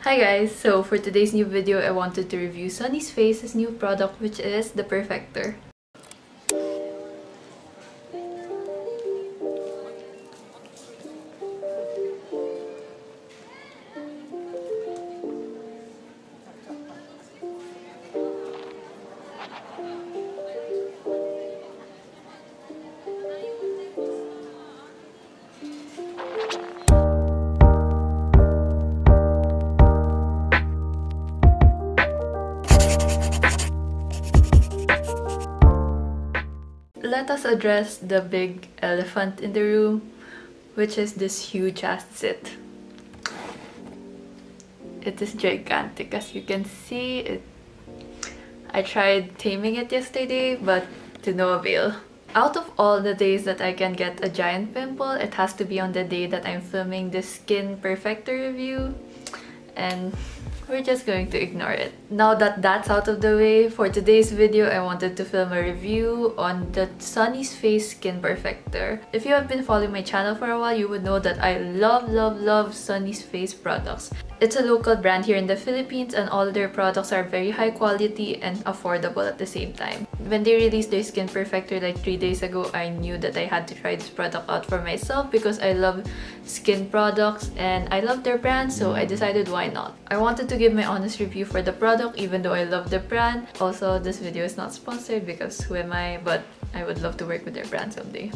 Hi guys! So for today's new video, I wanted to review Sunnies Face's new product, which is the Perfector. Let us address the big elephant in the room, which is this huge ass zit. It is gigantic, as you can see. I tried taming it yesterday, but to no avail. Out of all the days that I can get a giant pimple, it has to be on the day that I'm filming the Skin Perfector review, and we're just going to ignore it. Now that that's out of the way, for today's video, I wanted to film a review on the Sunnies Face Skin Perfector. If you have been following my channel for a while, you would know that I love Sunnies Face products. It's a local brand here in the Philippines, and all their products are very high quality and affordable at the same time. When they released their Skin Perfector like 3 days ago, I knew that I had to try this product out for myself because I love skin products and I love their brand, so I decided why not. I wanted to give my honest review for the product even though I love the brand. Also, this video is not sponsored because who am I, but I would love to work with their brand someday.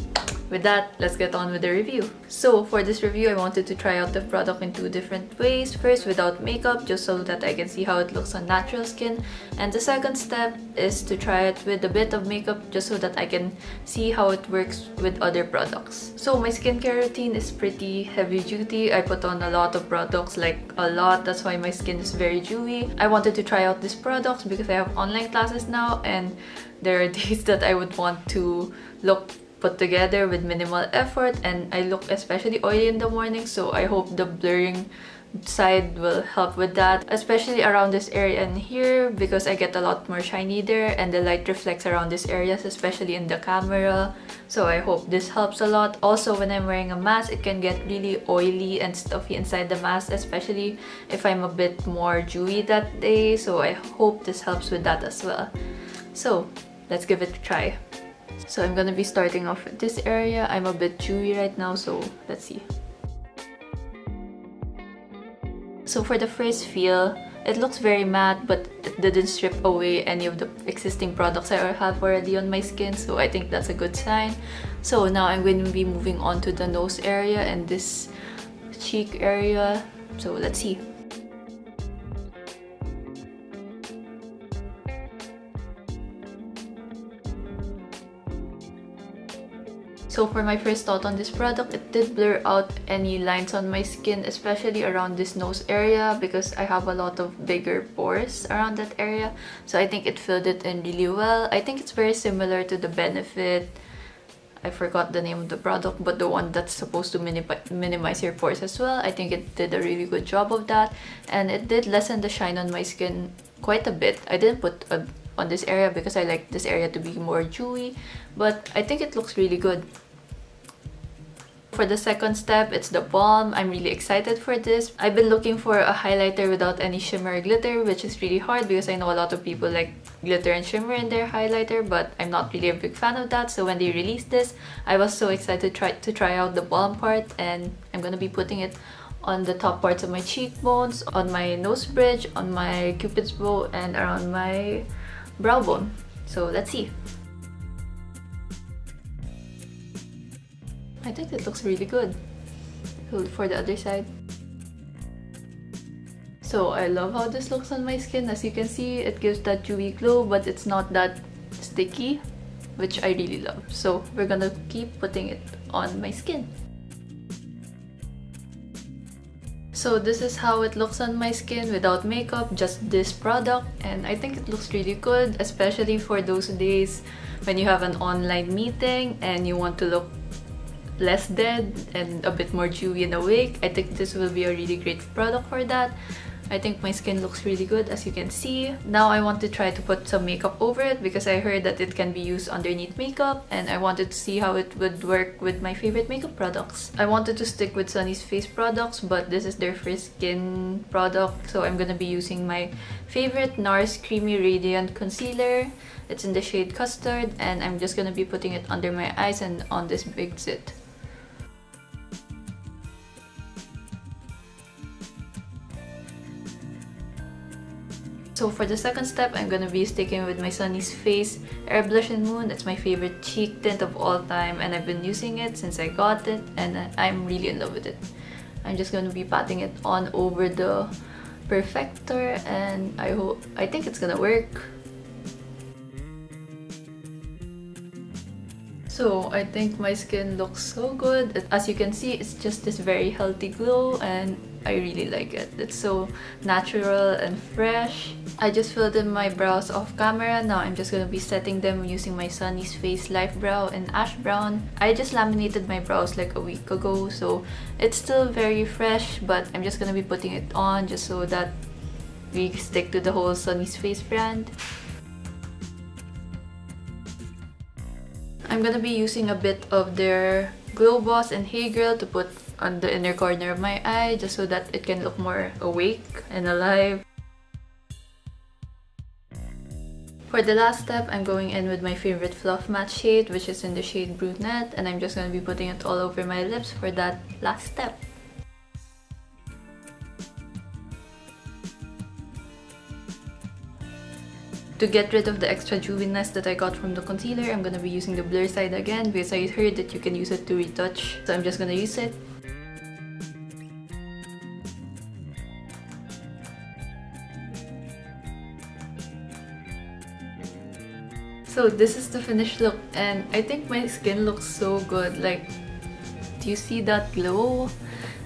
With that, let's get on with the review. So for this review, I wanted to try out the product in 2 different ways. First, without makeup, just so that I can see how it looks on natural skin. And the second step is to try it with a bit of makeup just so that I can see how it works with other products. So my skincare routine is pretty heavy duty. I put on a lot of products, like a lot. That's why my skin is very dewy. I wanted to try out these products because I have online classes now, and there are days that I would want to look put together with minimal effort, and I look especially oily in the morning, so I hope the blurring side will help with that, especially around this area and here because I get a lot more shiny there and the light reflects around these areas, especially in the camera, so I hope this helps a lot. Also, when I'm wearing a mask, it can get really oily and stuffy inside the mask, especially if I'm a bit more dewy that day, so I hope this helps with that as well. So let's give it a try. So I'm gonna be starting off with this area. I'm a bit dewy right now, so let's see. So for the first feel, it looks very matte, but it didn't strip away any of the existing products I have already on my skin, so I think that's a good sign. So now I'm going to be moving on to the nose area and this cheek area, so let's see. So for my first thought on this product, it did blur out any lines on my skin, especially around this nose area because I have a lot of bigger pores around that area. So I think it filled it in really well. I think it's very similar to the Benefit. I forgot the name of the product, but the one that's supposed to minimize your pores as well. I think it did a really good job of that, and it did lessen the shine on my skin quite a bit. I didn't put on this area because I like this area to be more dewy, but I think it looks really good. For the second step, it's the Balm. I'm really excited for this. I've been looking for a highlighter without any shimmer or glitter, which is really hard because I know a lot of people like glitter and shimmer in their highlighter, but I'm not really a big fan of that. So when they released this, I was so excited to try out the Balm part, and I'm gonna be putting it on the top parts of my cheekbones, on my nose bridge, on my cupid's bow, and around my brow bone. So let's see. I think it looks really good. For the other side. So I love how this looks on my skin. As you can see, it gives that dewy glow, but it's not that sticky, which I really love. So we're gonna keep putting it on my skin. So this is how it looks on my skin without makeup, just this product, and I think it looks really good, especially for those days when you have an online meeting and you want to look less dead and a bit more dewy and awake. I think this will be a really great product for that. I think my skin looks really good, as you can see. Now I want to try to put some makeup over it because I heard that it can be used underneath makeup, and I wanted to see how it would work with my favorite makeup products. I wanted to stick with Sunnies face products, but this is their first skin product, so I'm gonna be using my favorite NARS Creamy Radiant Concealer. It's in the shade Custard, and I'm just gonna be putting it under my eyes and on this big zit. So for the second step, I'm gonna be sticking with my Sunnies Face Airblush in Moon. It's my favorite cheek tint of all time, and I've been using it since I got it, and I'm really in love with it. I'm just gonna be patting it on over the Perfector, and I think it's gonna work. So I think my skin looks so good. As you can see, it's just this very healthy glow, and I really like it. It's so natural and fresh. I just filled in my brows off camera. Now I'm just gonna be setting them using my Sunnies Face Lifebrow in Ash Brown. I just laminated my brows like a week ago, so it's still very fresh, but I'm just gonna be putting it on just so that we stick to the whole Sunnies Face brand. I'm gonna be using a bit of their Glowboss and Hey Girl to put on the inner corner of my eye just so that it can look more awake and alive. For the last step, I'm going in with my favorite fluff matte shade, which is in the shade Brunette, and I'm just going to be putting it all over my lips for that last step. To get rid of the extra dewiness that I got from the concealer, I'm going to be using the blur side again because I heard that you can use it to retouch. So I'm just going to use it. So this is the finished look, and I think my skin looks so good. Like, do you see that glow?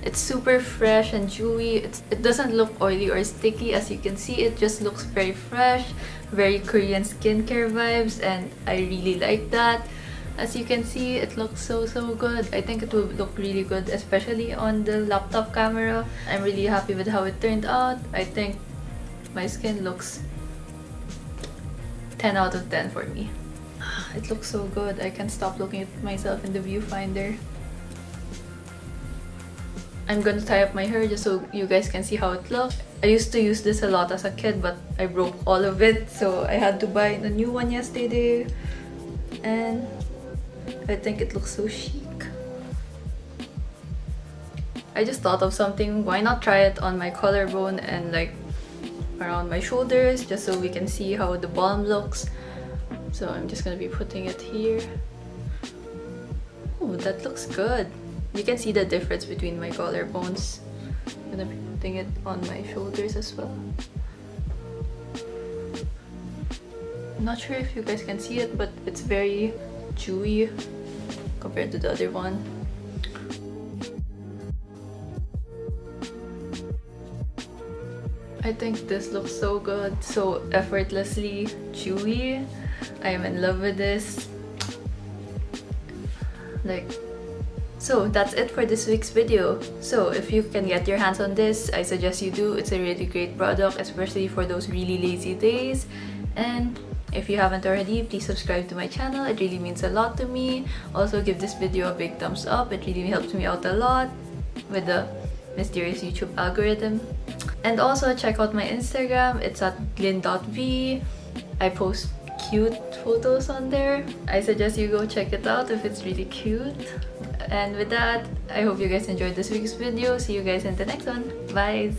It's super fresh and dewy. It doesn't look oily or sticky. As you can see, it just looks very fresh, very Korean skincare vibes, and I really like that. As you can see, it looks so good. I think it will look really good, especially on the laptop camera. I'm really happy with how it turned out. I think my skin looks 10 out of 10 for me. It looks so good. I can't stop looking at myself in the viewfinder. I'm gonna tie up my hair just so you guys can see how it looks. I used to use this a lot as a kid, but I broke all of it, so I had to buy a new one yesterday. And I think it looks so chic. I just thought of something. Why not try it on my collarbone and like around my shoulders, just so we can see how the balm looks. So I'm just gonna be putting it here. Oh, that looks good. You can see the difference between my collarbones. I'm gonna be putting it on my shoulders as well. I'm not sure if you guys can see it, but it's very dewy compared to the other one. I think this looks so good, so effortlessly dewy. I am in love with this. So that's it for this week's video. So if you can get your hands on this, I suggest you do. It's a really great product, especially for those really lazy days. And if you haven't already, please subscribe to my channel. It really means a lot to me. Also, give this video a big thumbs up. It really helps me out a lot with the mysterious YouTube algorithm. And also check out my Instagram. It's at glyn.v. I post cute photos on there. I suggest you go check it out if it's really cute. And with that, I hope you guys enjoyed this week's video. See you guys in the next one. Bye!